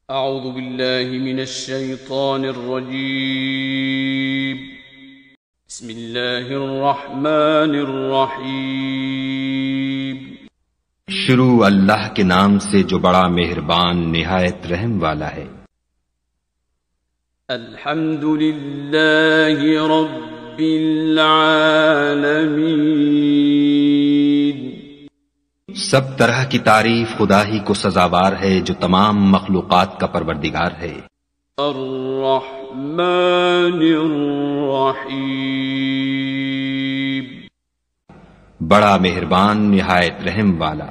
اعوذ باللہ من الشیطان الرجیم بسم اللہ الرحمن الرحیم شروع اللہ کے نام سے جو بڑا مہربان نہایت رحم والا ہے۔ الحمد للہ رب العالمین، سب طرح کی تعریف خدا ہی کو سزاوار ہے جو تمام مخلوقات کا پروردگار ہے۔ الرحمن الرحیم، بڑا مہربان نہایت رحم والا۔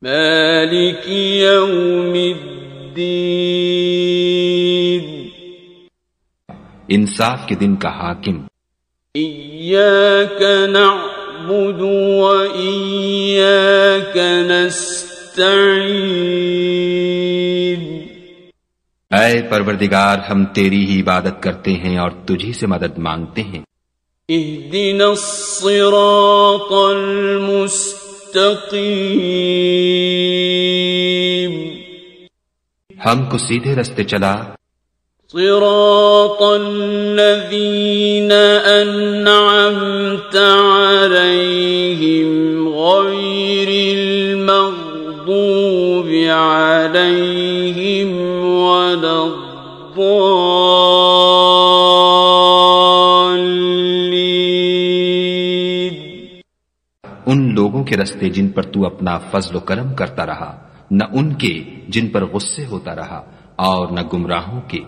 مالک یوم الدین، انصاف کے دن کا حاکم۔ ایاک نعبد و ایاک نستعین، اے پروردگار ہم تیری ہی عبادت کرتے ہیں اور تجھی سے مدد مانگتے ہیں۔ اہدنا الصراط المستقیم، ہم کو سیدھے رستے چلا، صراط الذین انعمت علیہم غیر المغضوب علیہم ولا الضالین۔ ان لوگوں کے رستے جن پر تو اپنا فضل و کرم کرتا رہا، نہ ان کے جن پر غصے ہوتا رہا، اور نہ گمراہوں کے